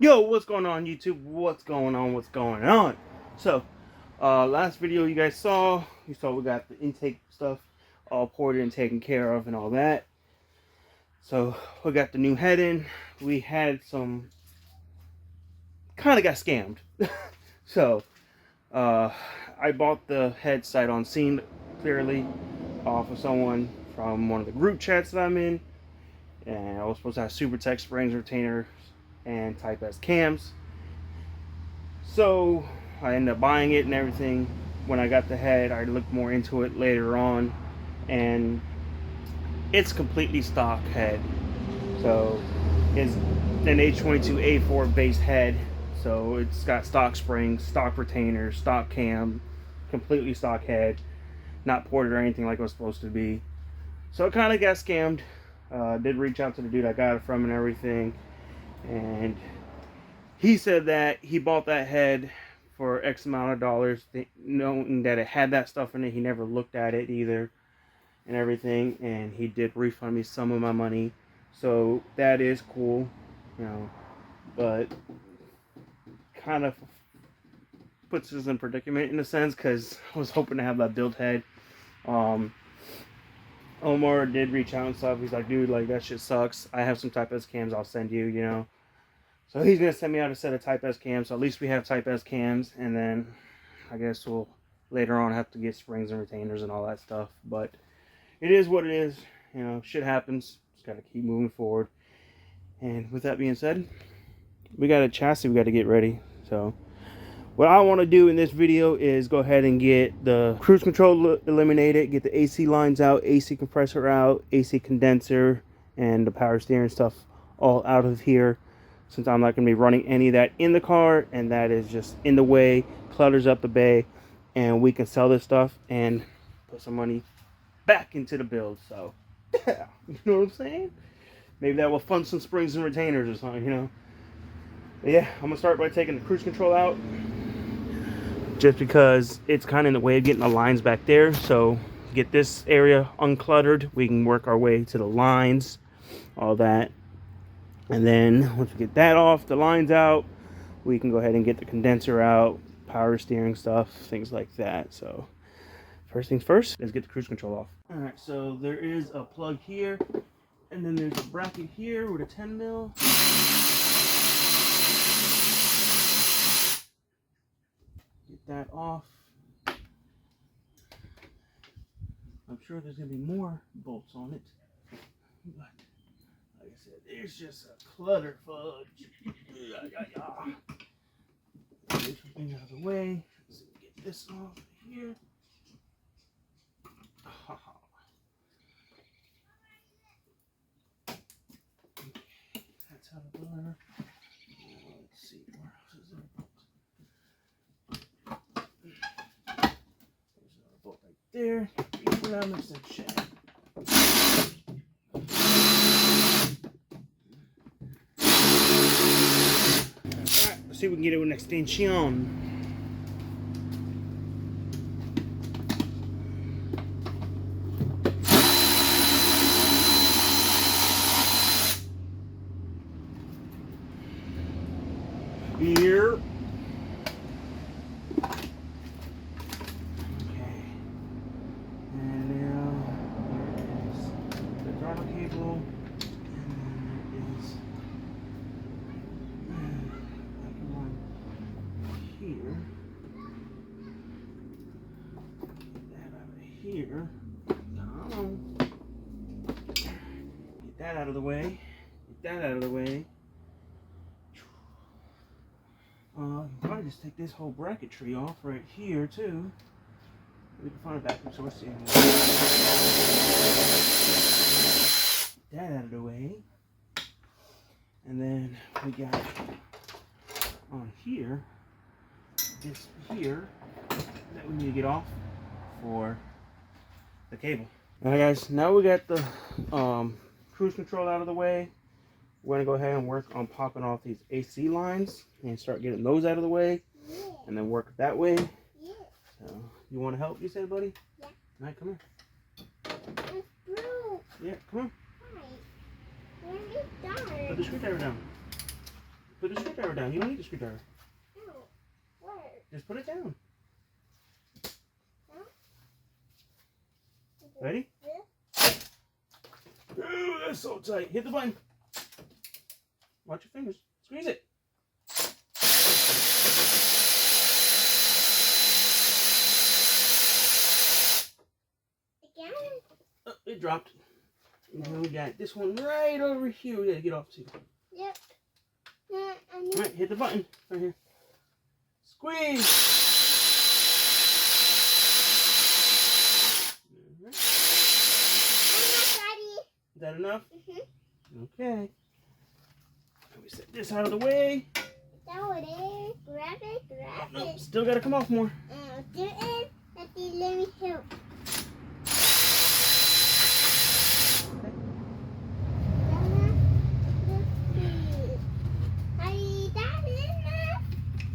Yo, what's going on YouTube? What's going on? What's going on? So, last video you guys saw, we got the intake stuff all poured in, taken care of and all that. So, we got the new head in. We had some, kind of got scammed. So, I bought the head sight unseen clearly off of someone from one of the group chats that I'm in. And I was supposed to have SuperTech springs, retainers, and Type S cams. So I ended up buying it and everything. When I got the head, I looked more into it later on, and it's completely stock head. So it's an H22A4 base head. So it's got stock springs, stock retainers, stock cam, completely stock head, not ported or anything like it was supposed to be. So it kind of got scammed. Did reach out to the dude I got it from and everything, and he said that he bought that head for X amount of dollars, knowing that it had that stuff in it. He never looked at it either and everything, and he did refund me some of my money. So that is cool, you know, but kind of puts us in predicament in a sense, because I was hoping to have that build head. Omar did reach out and stuff. He's like, dude, like, that shit sucks. I have some Type S cams I'll send you, you know. So he's going to send me out a set of Type S cams. So at least we have Type S cams. And then I guess we'll later on have to get springs and retainers and all that stuff. But it is what it is. You know, shit happens. Just got to keep moving forward. And with that being said, we got a chassis we got to get ready. So what I want to do in this video is go ahead and get the cruise control eliminated, get the AC lines out, AC compressor out, AC condenser, and the power steering stuff all out of here, since I'm not going to be running any of that in the car, and that is just in the way, clutters up the bay, and we can sell this stuff and put some money back into the build. So, yeah, you know what I'm saying? Maybe that will fund some springs and retainers or something, you know? But yeah, I'm going to start by taking the cruise control out, just because it's kind of in the way of getting the lines back there. So get this area uncluttered, we can work our way to the lines, all that. And then once we get that off, the lines out, we can go ahead and get the condenser out, power steering stuff, things like that. So first things first, let's get the cruise control off. All right, so there is a plug here, and then there's a bracket here with a 10 mil. Get that off. I'm sure there's gonna be more bolts on it, but like I said, there's just a clutter fudge. Get something out of the way. Let's get this off here. That's out of the lever. Let's see, where else is there? There's another bolt right there. Reach around this and check. Alright, let's see if we can get it with an extension. Here. Okay. And now there is the throttle cable. And there is one here. Get that out of here. Come on. Get that out of the way. Get that out of the way. Probably just take this whole bracketry off right here too. We can find a vacuum source in that out of the way. And then we got on here, this here, that we need to get off for the cable. Alright guys, now we got the cruise control out of the way. We're going to go ahead and work on popping off these AC lines and start getting those out of the way, and then work that way. So, you want to help, you said, buddy? Yeah. All right, come here. Yeah, come on. Put the screwdriver down. Put the screwdriver down. You don't need the screwdriver. No. Where? Just put it down. No. Ready? Ooh, that's so tight. Hit the button. Watch your fingers. Squeeze it. Again? Oh, it dropped. And then we got this one right over here. We gotta get off too. Yep. Alright, hit the button right here. Squeeze. Right. Is that enough? Mm-hmm. Okay. Let me set this out of the way. That it. Grab it, Oh, no, still gotta come off more. Do it. Let me help.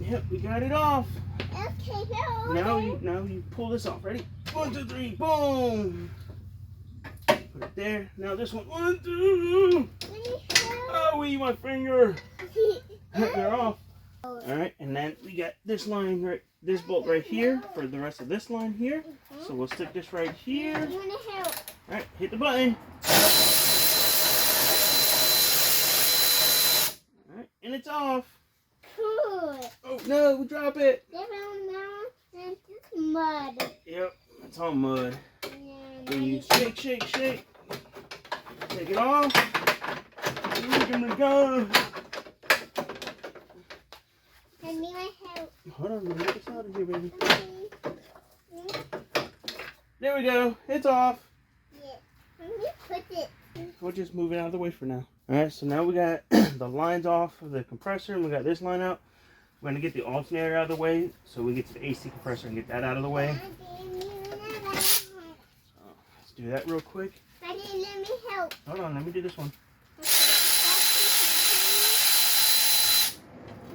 Yep, we got it off. Okay, Now you pull this off. Ready? 1, 2, 3, boom. Put it there. Now this one. 1, 2. Oh, my finger. They're off. All right, and then we got this line right, this bolt right here for the rest of this line here. So we'll stick this right here. You wanna help? All right, hit the button. All right, and it's off. Cool. Oh no, drop it. And this mud. Yep, it's all mud. And Then you shake, shake, shake. Take it off. Give me the gun. I need my help. Hold on, let me get this out of here, baby. Okay. There we go. It's off. Yeah. Let me put it. We'll just move it out of the way for now. All right, so now we got the lines off of the compressor, and we got this line out. We're gonna get the alternator out of the way, so we get to the AC compressor and get that out of the way. So let's do that real quick. Daddy, let me help. Hold on, let me do this one.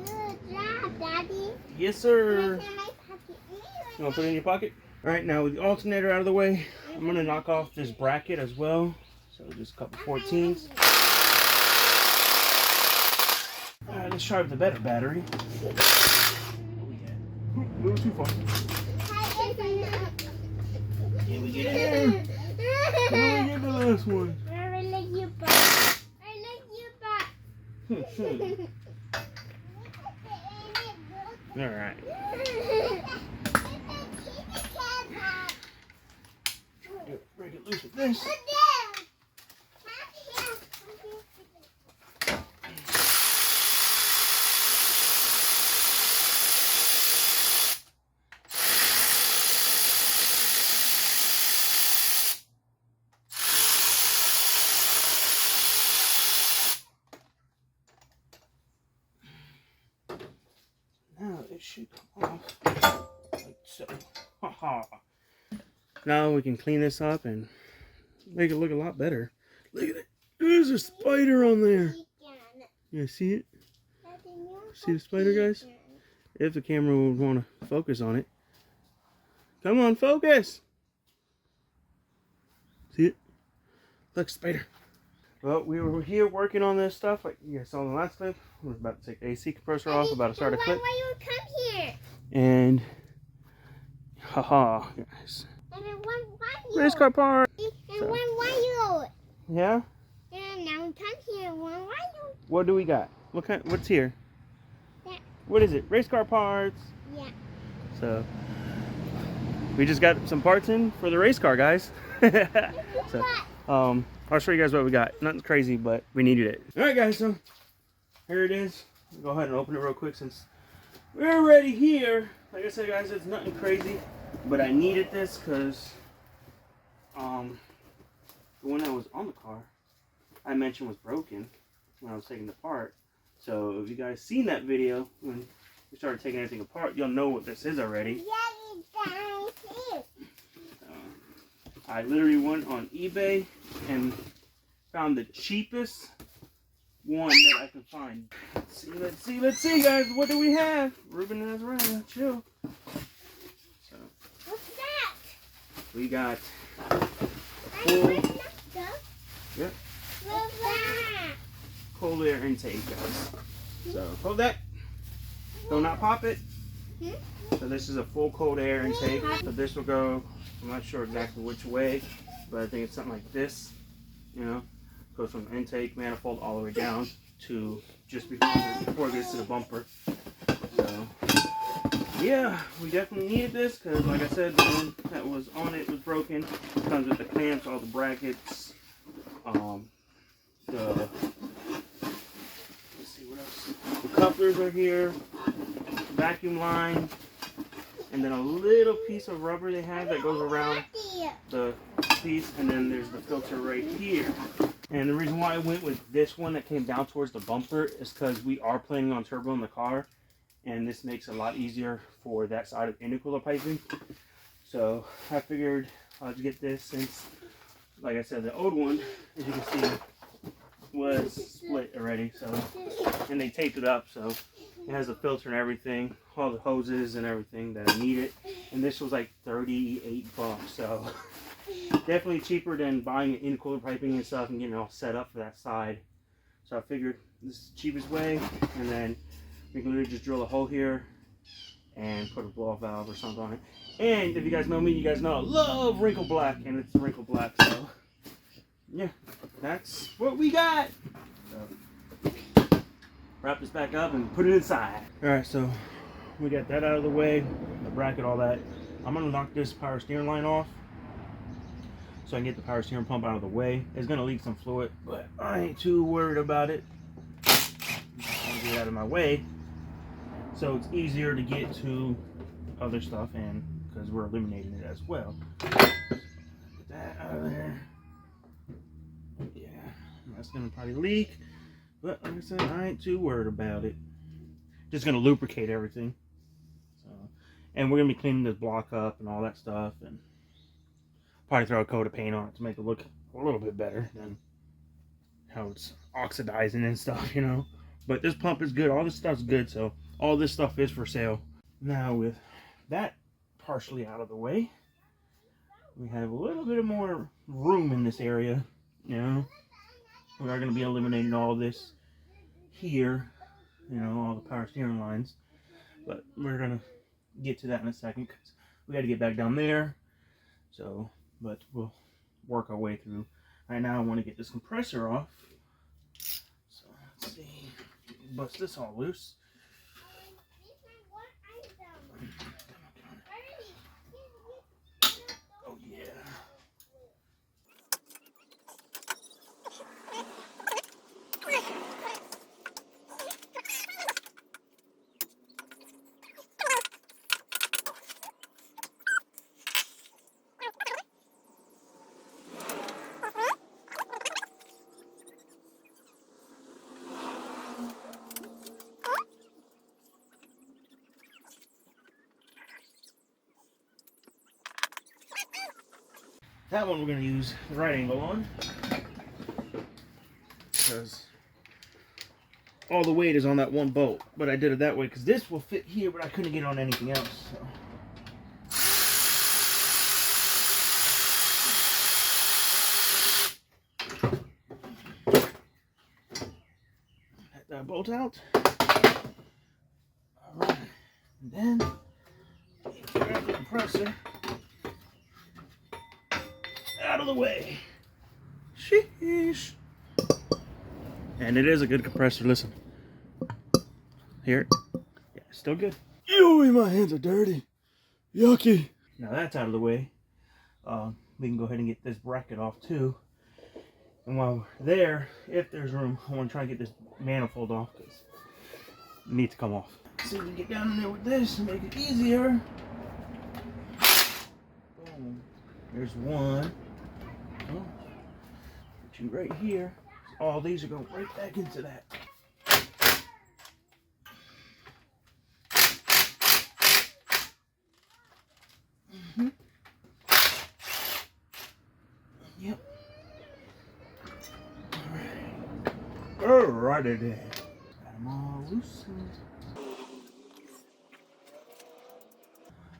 Good job, Daddy. Yes, sir. What's in my pocket? You wanna put it in your pocket? All right, now with the alternator out of the way, I'm gonna knock off this bracket as well. So just a couple 14s. All right, let's try with the better battery. A little too far. Can we get in there? Can we get the last one? I like you back. I like you back. All right. Break it loose with this. Now it should come off like so. Ha. Now we can clean this up and make it look a lot better. Look at it. There's a spider on there. You see it? See the spider, guys? If the camera would want to focus on it. Come on, focus! See it? Look, spider. Well, we were here working on this stuff, like you guys saw in the last clip. We were about to take the AC compressor off, about to start a clip. Why you come here? And, haha, guys. And then one Race car part! And So. one wire. Yeah? And now come here, one wire. What do we got? What's here? That. What is it? Race car parts. Yeah. So, we just got some parts in for the race car, guys. So, I'll show you guys what we got. Nothing crazy, but we needed it. All right, guys, so here it is. I'll go ahead and open it real quick since we're already here. Like I said, guys, it's nothing crazy, but I needed this because the one that was on the car I mentioned was broken when I was taking it apart. So if you guys seen that video when we started taking everything apart, you'll know what this is already. I literally went on eBay and found the cheapest one that I could find. Let's see, guys. What do we have? Ruben and Azariah, chill. So, What's that? we got full, Yep. What's that? cold air intake, guys. So hold that. Do not pop it. So this is a full cold air intake. So this will go, I'm not sure exactly which way, but I think it's something like this. You know, goes from intake manifold all the way down to just before it gets to the bumper. So yeah, we definitely needed this because, like I said, the one that was on it was broken. It comes with the clamps, all the brackets, let's see what else. The couplers are here, vacuum line, and then a little piece of rubber they have that goes around the piece, and then there's the filter right here. And the reason why I went with this one that came down towards the bumper is because we are planning on turbo in the car, and this makes it a lot easier for that side of intercooler piping. So I figured I'll just get this since, like I said, the old one, as you can see, was split already. So, and they taped it up, so it has a filter and everything, all the hoses and everything that I needed. And this was like $38, so definitely cheaper than buying intercooler piping and stuff and getting it all set up for that side. So I figured this is the cheapest way, and then we can literally just drill a hole here and put a blow-off valve or something on it. And if you guys know me, you guys know I love wrinkle black, and it's wrinkle black, so yeah, that's what we got. So, wrap this back up and put it inside. Alright, so we got that out of the way, the bracket, all that. I'm gonna knock this power steering line off so I can get the power steering pump out of the way. It's gonna leak some fluid, but I ain't too worried about it. I'll get it out of my way so it's easier to get to other stuff, and because we're eliminating it as well. Get that out of there. Yeah, that's gonna probably leak, but like I said, I ain't too worried about it. Just gonna lubricate everything. So, and we're gonna be cleaning this block up and all that stuff, and probably throw a coat of paint on it to make it look a little bit better than how it's oxidizing and stuff, you know. But this pump is good. All this stuff's good, so all this stuff is for sale. Now with that partially out of the way, we have a little bit more room in this area, you know. We are going to be eliminating all this here, you know, all the power steering lines. But we're going to get to that in a second because we got to get back down there. So, but we'll work our way through. Right now I want to get this compressor off. So let's see, bust this all loose. Oh yeah. That one we're going to use the right angle on because all the weight is on that one bolt. But I did it that way because this will fit here, but I couldn't get on anything else. So. Get that bolt out. Alright, and then grab the compressor out of the way. Sheesh. And it is a good compressor. Listen. Hear it? Yeah, still good. Ew, my hands are dirty. Yucky. Now that's out of the way. We can go ahead and get this bracket off too. And while we're there, if there's room, I want to try and get this manifold off because it needs to come off. See if we can get down in there with this and make it easier. Boom. There's one. Oh, put you right here. All these are going right back into that. Yep. Alrighty then. Got them all loose.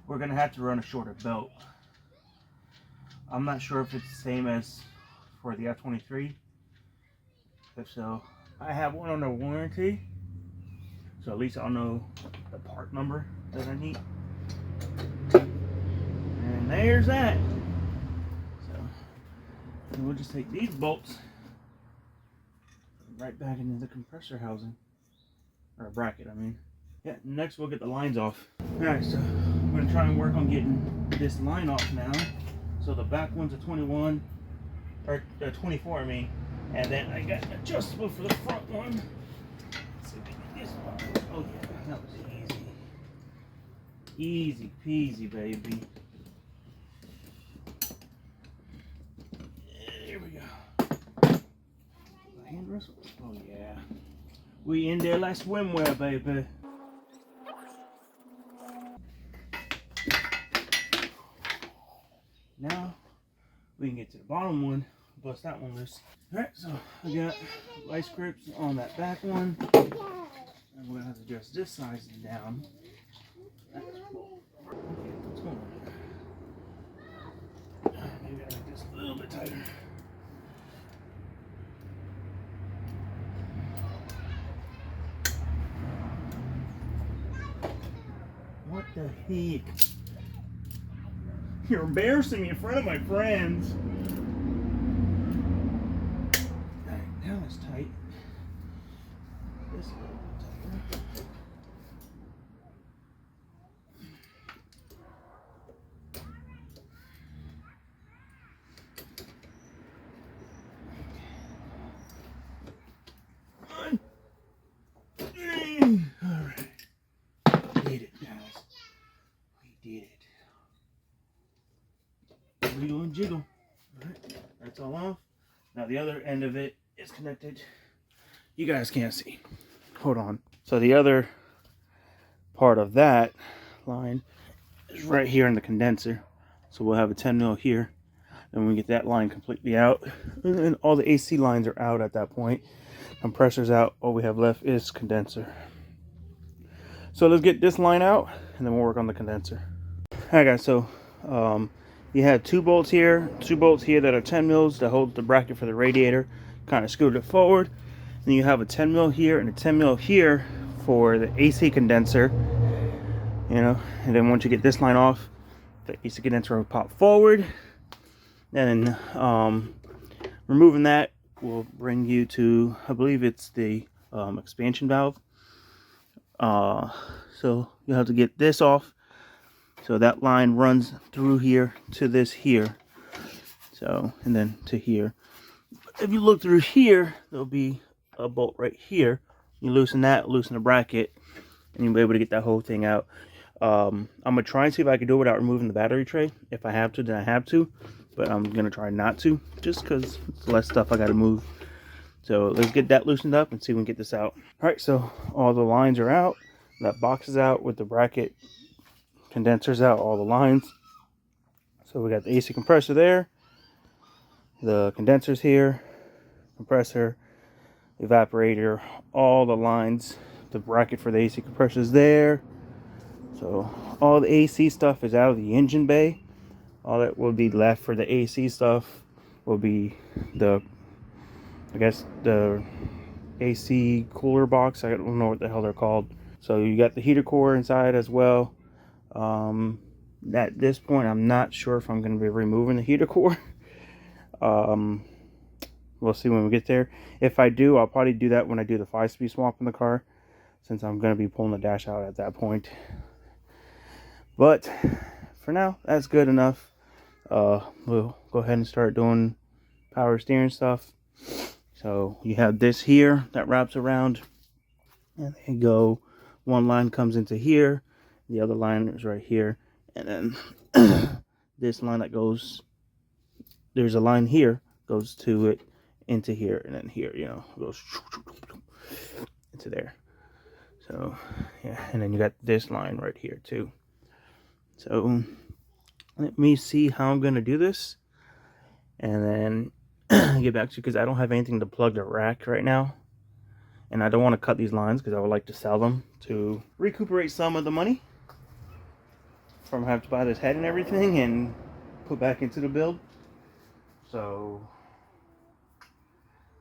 We're gonna have to run a shorter belt. I'm not sure if it's the same as for the F23. If so, I have one under warranty. So at least I'll know the part number that I need. And there's that. So and we'll just take these bolts right back into the compressor housing. Or a bracket, I mean. Yeah, next we'll get the lines off. Alright, so I'm going to try and work on getting this line off now. So the back one's a 21, or 24, I mean. And then I got adjustable for the front one. Let's see if I get this one. Oh yeah, that was easy. Easy peasy, baby. There we go. Hand wrestle? Oh yeah. We in there like swimwear, baby. Now we can get to the bottom one, bust that one loose. Alright, so I got vice grips on that back one. And we're gonna have to adjust this size down. Okay, what's going on? Maybe I make this a little bit tighter. What the heck? You're embarrassing me in front of my friends. Alright, now it's tight. This a little bit tighter. Alright. We did it, guys. We did it. Wiggle and jiggle. Alright, that's all off. Now the other end of it is connected. You guys can't see. Hold on. So the other part of that line is right here in the condenser. So we'll have a 10 mil here. And we get that line completely out. And all the AC lines are out at that point. Compressor's out. All we have left is condenser. So let's get this line out and then we'll work on the condenser. Alright guys, so you have two bolts here that are 10 mils that hold the bracket for the radiator. Kind of screwed it forward. Then you have a 10 mil here and a 10 mil here for the AC condenser. You know, and then once you get this line off, the AC condenser will pop forward. And removing that will bring you to, I believe it's the expansion valve. So you have to get this off. So that line runs through here to this here. So, and then to here. If you look through here, there'll be a bolt right here. You loosen that, loosen the bracket, and you'll be able to get that whole thing out. I'm gonna try and see if I can do it without removing the battery tray. If I have to, then I have to. But I'm gonna try not to, just because it's less stuff I gotta move. So let's get that loosened up and see if we can get this out. All right, so all the lines are out. That box is out with the bracket condensers out, all the lines. So we got the AC compressor there, the condensers here, compressor, evaporator, all the lines, the bracket for the AC compressor is there. So all the AC stuff is out of the engine bay. All that will be left for the AC stuff will be the, I guess, the AC cooler box. I don't know what the hell they're called. So you got the heater core inside as well. At this point, I'm not sure if I'm going to be removing the heater core. We'll see when we get there. If I do, I'll probably do that when I do the 5-speed swap in the car, since I'm going to be pulling the dash out at that point. But for now, that's good enough. We'll go ahead and start doing power steering stuff. So you have this here that wraps around, and then go, one line comes into here, the other line is right here, and then this line that goes, there's a line here, goes to it, into here, and then here, you know, goes into there. So yeah, and then you got this line right here too. So let me see how I'm gonna do this, and then get back to you, because I don't have anything to plug the rack right now, and I don't want to cut these lines because I would like to sell them to recuperate some of the money from having to buy this head and everything and put back into the build. So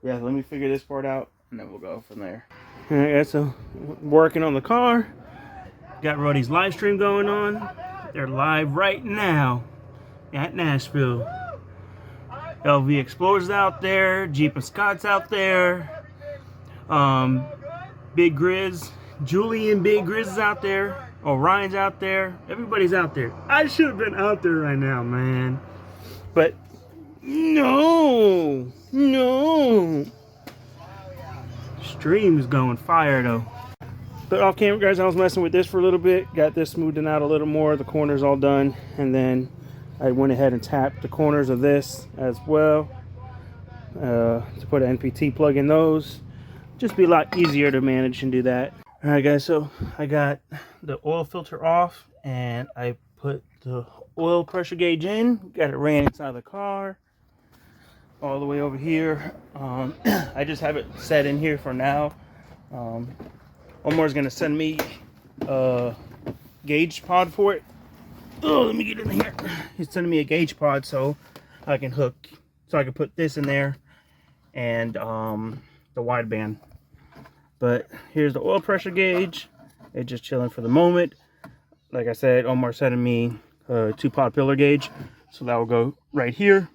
yeah, let me figure this part out and then we'll go from there. Alright, so working on the car. Got Roddy's live stream going on. They're live right now at Nashville. LV Explorer's out there, Jeep and Scott's out there, Big Grizz, Julian Big Grizz is out there, Orion's out there, everybody's out there. I should have been out there right now, man. But no. Stream's going fire though. But off camera, guys, I was messing with this for a little bit, got this smoothed out a little more, the corners all done, and then I went ahead and tapped the corners of this as well to put an NPT plug in those. Just be a lot easier to manage and do that. All right, guys, so I got the oil filter off and I put the oil pressure gauge in, got it ran inside the car all the way over here. I just have it set in here for now. Omar's gonna send me a gauge pod for it. Oh, let me get in here. He's sending me a gauge pod so I can put this in there and the wideband. But here's the oil pressure gauge. It's just chilling for the moment. Like I said, Omar sending me a 2-pod pillar gauge, so that will go right here,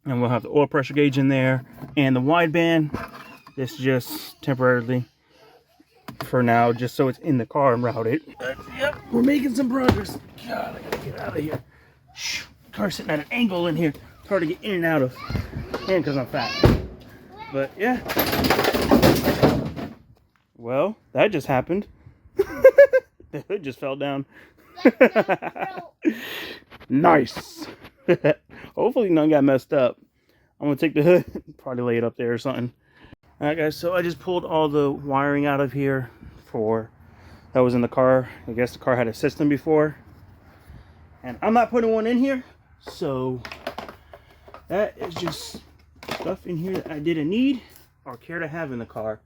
and we'll have the oil pressure gauge in there and the wideband. This is just temporarily for now, just so it's in the car and routed. Yep, we're making some progress. God, I gotta get out of here. Shh, car's sitting at an angle in here. It's hard to get in and out of, and because I'm fat. But yeah. Well, that just happened. The hood just fell down. Nice. Hopefully none got messed up. I'm gonna take the hood, probably lay it up there or something. Alright guys, so I just pulled all the wiring out of here that was in the car. I guess the car had a system before. And I'm not putting one in here, so that is just stuff in here that I didn't need or care to have in the car.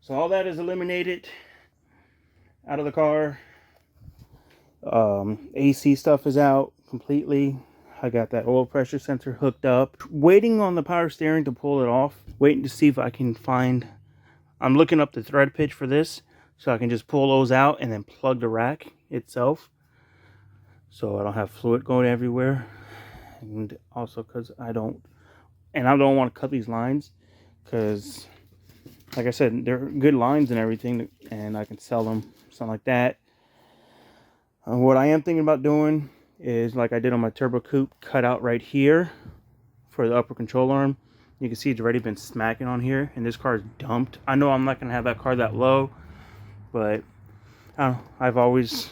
So all that is eliminated out of the car. AC stuff is out completely. I got that oil pressure sensor hooked up. Waiting on the power steering to pull it off. Waiting to see if I can find... I'm looking up the thread pitch for this, so I can just pull those out and then plug the rack itself, so I don't have fluid going everywhere. And also because I don't want to cut these lines, because like I said, they're good lines and everything, and I can sell them, something like that. What I am thinking about doing is, like I did on my Turbo Coupe, cut out right here for the upper control arm. You can see it's already been smacking on here, and this car is dumped. I know I'm not going to have that car that low, but I don't know, I've always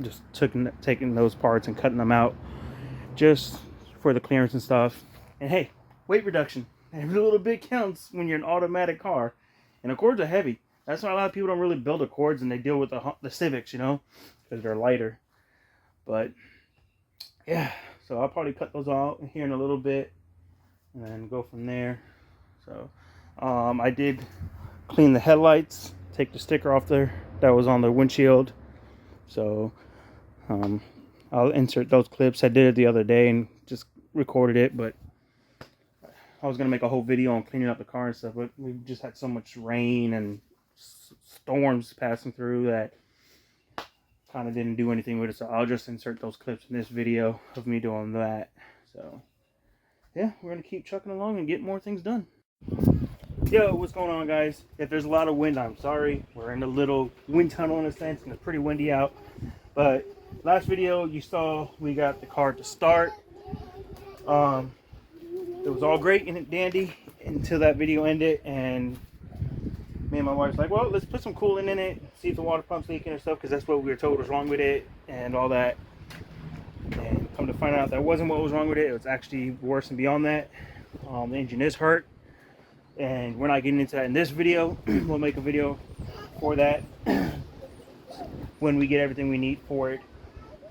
just taking those parts and cutting them out just for the clearance and stuff. And hey, weight reduction. Every little bit counts when you're an automatic car. And Accords are heavy. That's why a lot of people don't really build Accords, and they deal with the Civics, you know, because they're lighter. But yeah, so I'll probably cut those out here in a little bit and then go from there. So I did clean the headlights, take the sticker off there that was on the windshield. So I'll insert those clips. I did it the other day and just recorded it, but I was gonna make a whole video on cleaning up the car and stuff, but we just had so much rain and storms passing through that kind of didn't do anything with it. So I'll just insert those clips in this video of me doing that. So yeah, we're gonna keep trucking along and get more things done. Yo, what's going on, guys? If there's a lot of wind, I'm sorry. We're in a little wind tunnel in a sense, and it's pretty windy out. But last video you saw, we got the car to start. It was all great and dandy until that video ended, and me and my wife's like, well, let's put some coolant in it, see if the water pump's leaking or stuff, because that's what we were told was wrong with it and all that. And come to find out that wasn't what was wrong with it. It was actually worse and beyond that. The engine is hurt, and we're not getting into that in this video. We'll make a video for that when we get everything we need for it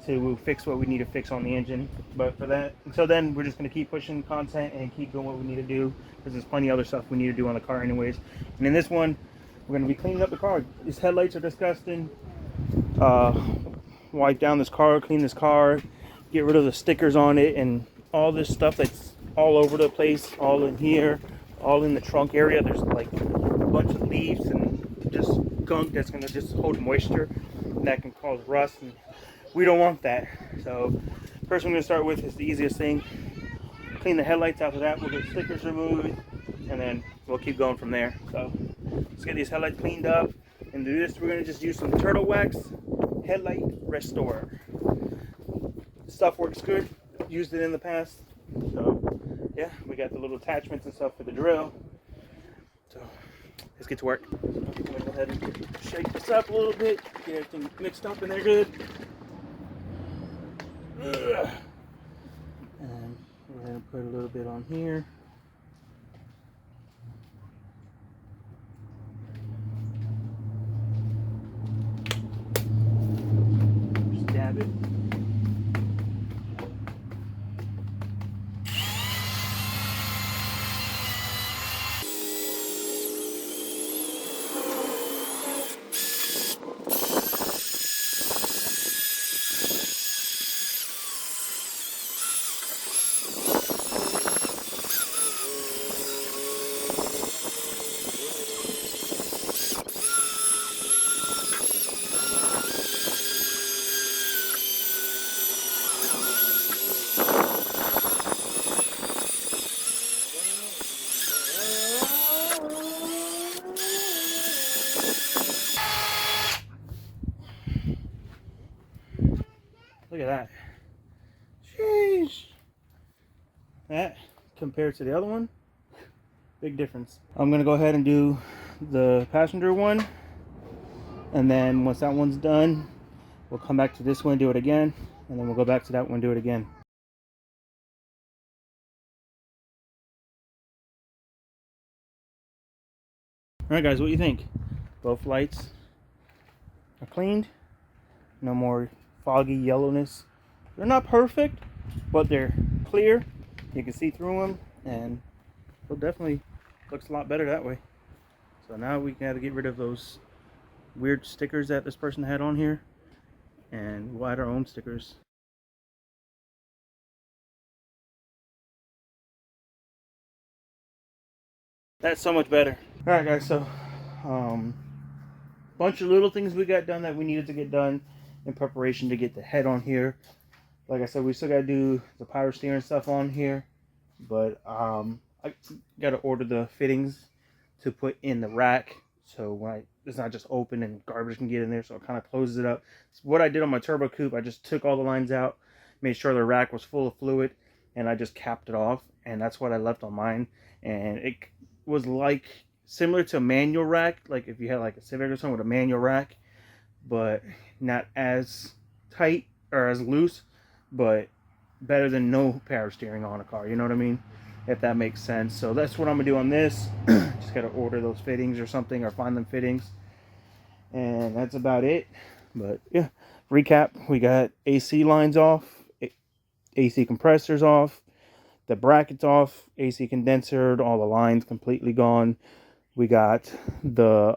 to fix what we need to fix on the engine. But for that, until then, we're just going to keep pushing content and keep doing what we need to do, because there's plenty of other stuff we need to do on the car anyways. And in this one, we're going to be cleaning up the car. These headlights are disgusting. Wipe down this car, clean this car, get rid of the stickers on it and all this stuff that's all over the place, all in here, all in the trunk area. There's like bunch of leaves and just gunk that's going to just hold moisture, and that can cause rust, and we don't want that. So first, I'm going to start with is the easiest thing: clean the headlights. After that, we'll get stickers removed, and then we'll keep going from there. So let's get these headlights cleaned up. And to do this, we're going to just use some Turtle Wax Headlight Restorer. Stuff works good. Used it in the past. So yeah, we got the little attachments and stuff for the drill. So let's get to work. So I'm going to go ahead and shake this up a little bit, get everything mixed up in there good. And we're going to put a little bit on here. Just dab it. Look at that. Sheesh. That compared to the other one, big difference. I'm gonna go ahead and do the passenger one, and then once that one's done, we'll come back to this one, do it again, and then we'll go back to that one, do it again. Alright guys, what do you think? Both lights are cleaned. No more foggy yellowness. They're not perfect, but they're clear. You can see through them, and it definitely looks a lot better that way. So now we got to get rid of those weird stickers that this person had on here, and we'll add our own stickers. That's so much better. Alright guys, so bunch of little things we got done that we needed to get done in preparation to get the head on here. Like I said, we still got to do the power steering stuff on here, but I got to order the fittings to put in the rack, so when it's not just open and garbage can get in there, so it kind of closes it up. So what I did on my turbo coupe, I just took all the lines out, made sure the rack was full of fluid, and I just capped it off, and that's what I left on mine. And it was like similar to a manual rack, like if you had like a Civic or something with a manual rack, but not as tight or as loose, but better than no power steering on a car, you know what I mean, if that makes sense. So that's what I'm gonna do on this. Just gotta order those fittings or something, or find them fittings, and that's about it. But yeah, recap: we got AC lines off, AC compressors off, the brackets off, AC condenser, all the lines completely gone. We got the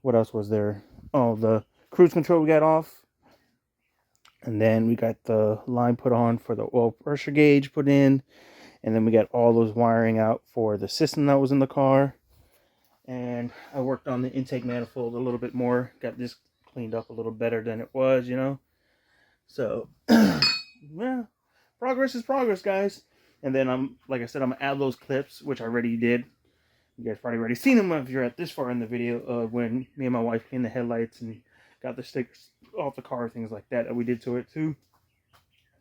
what else was there? Oh, the cruise control we got off. And then we got the line put on for the oil pressure gauge put in. And then we got all those wiring out for the system that was in the car. And I worked on the intake manifold a little bit more. Got this cleaned up a little better than it was, you know. So, yeah, progress is progress, guys. And then like I said, I'm going to add those clips, which I already did. You guys probably already seen them if you're at this far in the video, of when me and my wife cleaned the headlights and got the stickers off the car, things like that we did to it too.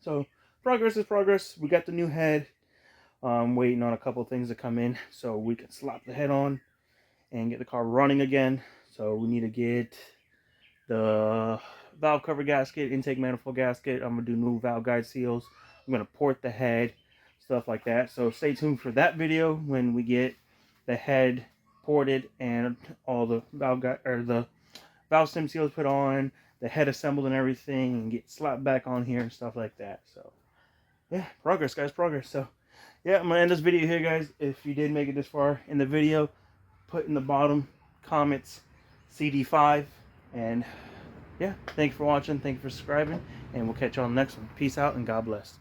So progress is progress. We got the new head. Waiting on a couple things to come in so we can slap the head on and get the car running again. So we need to get the valve cover gasket, intake manifold gasket. I'm gonna do new valve guide seals. I'm gonna port the head, stuff like that. So stay tuned for that video when we get the head ported and all the valve stem seals put on, the head assembled and everything, and get slapped back on here and stuff like that. So yeah, progress, guys, progress. So yeah, I'm gonna end this video here, guys. If you did make it this far in the video, put in the bottom comments CD5. And yeah, thank you for watching, thank you for subscribing, and we'll catch you on the next one. Peace out and God bless.